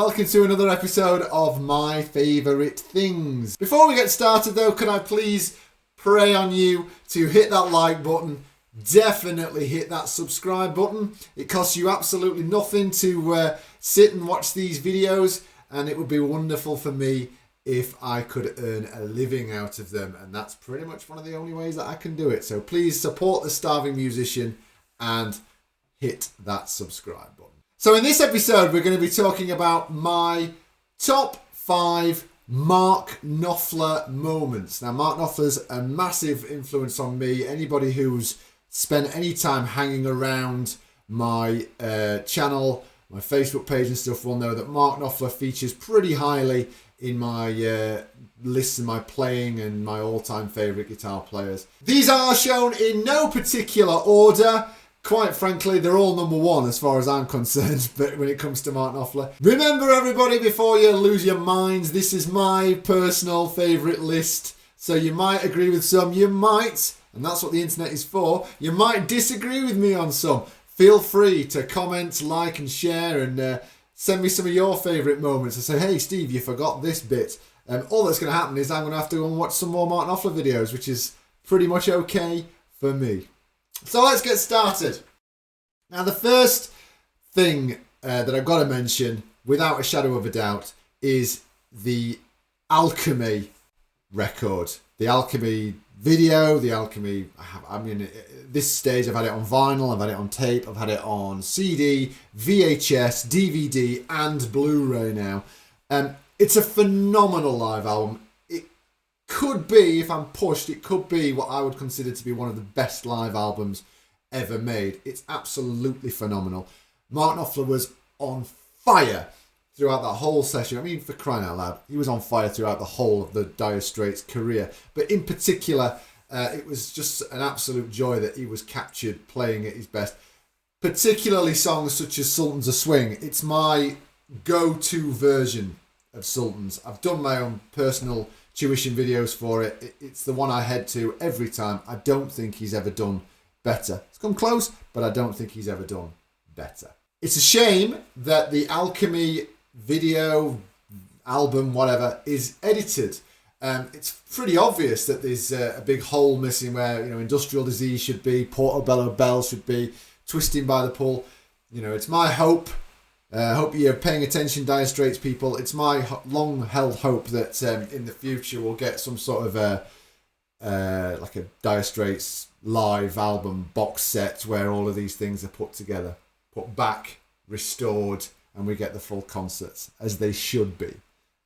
welcome to another episode of My Favourite Things. Before we get started though, can I please pray on you to hit that like button, definitely hit that subscribe button. It costs you absolutely nothing to sit and watch these videos, and it would be wonderful for me if I could earn a living out of them, and that's pretty much one of the only ways that I can do it. So please support the starving musician and hit that subscribe button. So in this episode, we're going to be talking about my top 5 Mark Knopfler moments. Now, Mark Knopfler's a massive influence on me. Anybody who's spent any time hanging around my channel, my Facebook page and stuff will know that Mark Knopfler features pretty highly in my list of my playing and my all-time favourite guitar players. These are shown in no particular order. Quite frankly, they're all number one as far as I'm concerned, but when it comes to Mark Knopfler. Remember everybody, before you lose your minds, this is my personal favourite list. So you might agree with some, you might, and that's what the internet is for, you might disagree with me on some. Feel free to comment, like and share, and send me some of your favourite moments and say, hey Steve, you forgot this bit. All that's going to happen is I'm going to have to go and watch some more Mark Knopfler videos, which is pretty much okay for me. So let's get started. Now the first thing that I've got to mention, without a shadow of a doubt, is the Alchemy record. The Alchemy video, the Alchemy, at this stage I've had it on vinyl, I've had it on tape, I've had it on CD, VHS, DVD and Blu-ray now. It's a phenomenal live album. It could be, if I'm pushed, it could be what I would consider to be one of the best live albums ever made. It's absolutely phenomenal. Mark Knopfler was on fire throughout that whole session. I mean, for crying out loud, he was on fire throughout the whole of the Dire Straits career. But in particular, it was just an absolute joy that he was captured playing at his best. Particularly songs such as Sultans of Swing. It's my go-to version of Sultans. I've done my own personal tuition videos for it. It's the one I head to every time. I don't think he's ever done better. It's come close, but I don't think he's ever done better. It's a shame that the Alchemy video, album, whatever, is edited. It's pretty obvious that there's a big hole missing where, Industrial Disease should be, Portobello Bell should be, Twisting by the Pull. It's my hope. Hope you're paying attention, Dire Straits people. It's my long-held hope that in the future we'll get some sort of like a Dire Straits live album box set where all of these things are put together, put back, restored, and we get the full concerts as they should be.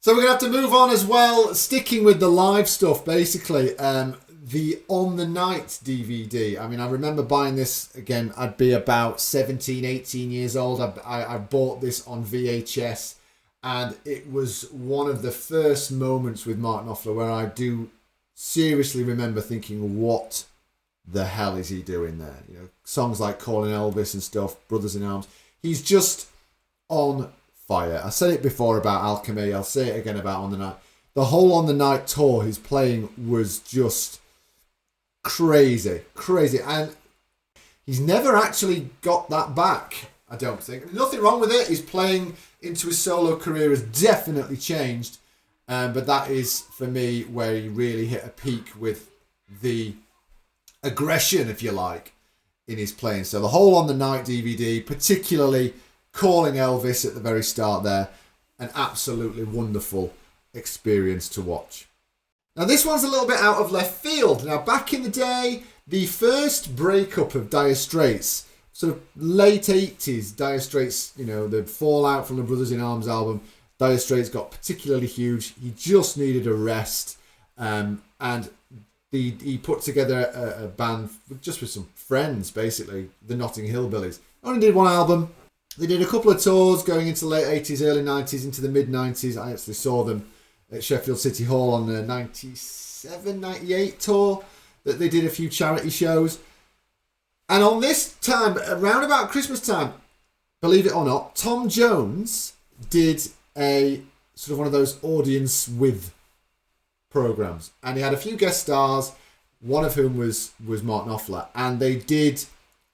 So we're going to have to move on as well, sticking with the live stuff, basically. The On the Night DVD. I mean, I remember buying this, again, I'd be about 17, 18 years old. I bought this on VHS, and it was one of the first moments with Mark Knopfler where I do seriously remember thinking, what the hell is he doing there? Songs like Calling Elvis and stuff, Brothers in Arms. He's just on fire. I said it before about Alchemy. I'll say it again about On the Night. The whole On the Night tour he's playing was just crazy. And he's never actually got that back, I don't think. Nothing wrong with it. His playing into his solo career has definitely changed. But that is, for me, where he really hit a peak with the aggression, if you like, in his playing. So the whole On the Night DVD, particularly Calling Elvis at the very start there, an absolutely wonderful experience to watch. Now this one's a little bit out of left field. Now back in the day, the first breakup of Dire Straits, sort of late 80s, Dire Straits, the fallout from the Brothers in Arms album, Dire Straits got particularly huge. He just needed a rest, and he put together a band just with some friends, basically, the Notting Hillbillies. Only did one album. They did a couple of tours going into the late 80s, early 90s, into the mid-90s. I actually saw them at Sheffield City Hall on the 97, 98 tour. That they did a few charity shows. And on this time, around about Christmas time, believe it or not, Tom Jones did a sort of one of those audience with programs. And he had a few guest stars, one of whom was Mark Knopfler. And they did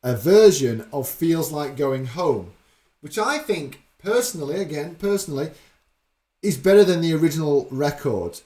a version of Feels Like Going Home, which I think personally, is better than the original record.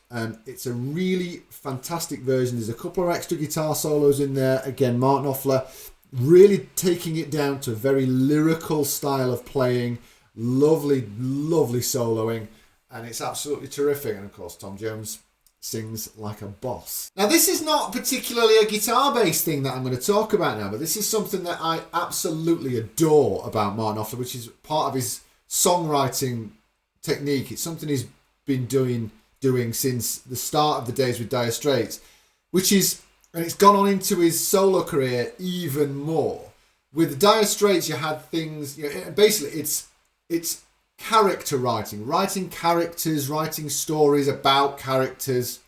It's a really fantastic version. There's a couple of extra guitar solos in there. Again, Mark Knopfler really taking it down to a very lyrical style of playing. Lovely soloing. And it's absolutely terrific. And of course, Tom Jones sings like a boss. Now, this is not particularly a guitar-based thing that I'm going to talk about now, but this is something that I absolutely adore about Mark Knopfler, which is part of his songwriting technique. It's something he's been doing since the start of the days with Dire Straits, which is, and it's gone on into his solo career even more. With Dire Straits, you had things, basically it's character writing characters, writing stories about characters.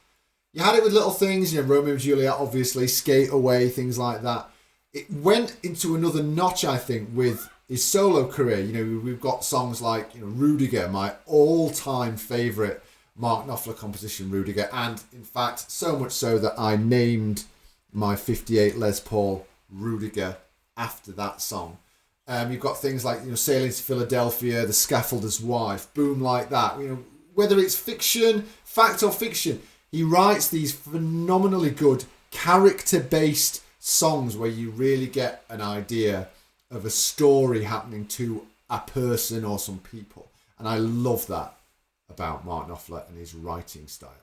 You had it with little things, Romeo and Juliet, obviously, Skate Away, things like that. It went into another notch, I think, with his solo career. We've got songs like Rudiger, my all-time favourite Mark Knopfler composition, Rudiger, and in fact, so much so that I named my 58 Les Paul Rudiger after that song. You've got things like Sailing to Philadelphia, The Scaffolder's Wife, Boom Like That. Whether it's fiction, fact or fiction, he writes these phenomenally good character-based songs where you really get an idea of a story happening to a person or some people. And I love that about Mark Knopfler and his writing style.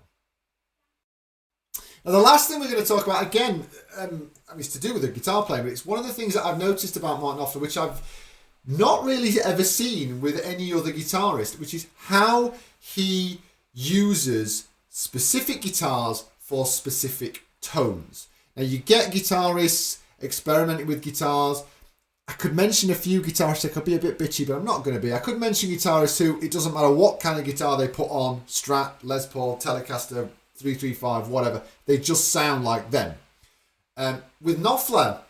Now, the last thing we're going to talk about, again, it's to do with the guitar playing, but it's one of the things that I've noticed about Mark Knopfler, which I've not really ever seen with any other guitarist, which is how he uses specific guitars for specific tones. Now, you get guitarists experimenting with guitars. I could mention a few guitarists. I could be a bit bitchy, but I'm not going to be. I could mention guitarists who, it doesn't matter what kind of guitar they put on, Strat, Les Paul, Telecaster, 335, whatever, they just sound like them. With Knopfler,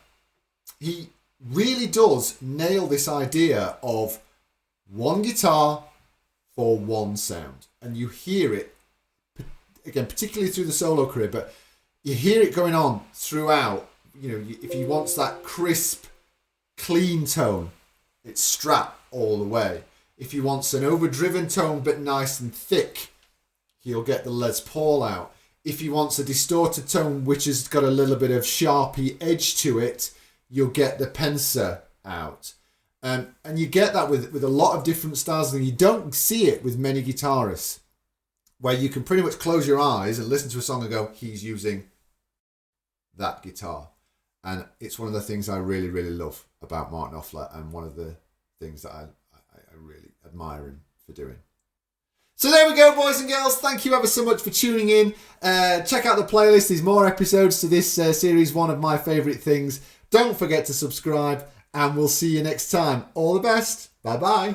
he really does nail this idea of one guitar for one sound. And you hear it, again, particularly through the solo career, but you hear it going on throughout. If he wants that crisp, clean tone, it's Strat all the way. If he wants an overdriven tone but nice and thick, he'll get the Les Paul out. If he wants a distorted tone which has got a little bit of Sharpie edge to it, you'll get the Pensa out. And you get that with a lot of different styles, and you don't see it with many guitarists, where you can pretty much close your eyes and listen to a song and go, he's using that guitar. And it's one of the things I really, really love about Mark Knopfler, and one of the things that I really admire him for doing. So there we go, boys and girls. Thank you ever so much for tuning in. Check out the playlist. There's more episodes to this series, one of my favourite things. Don't forget to subscribe, and we'll see you next time. All the best. Bye-bye.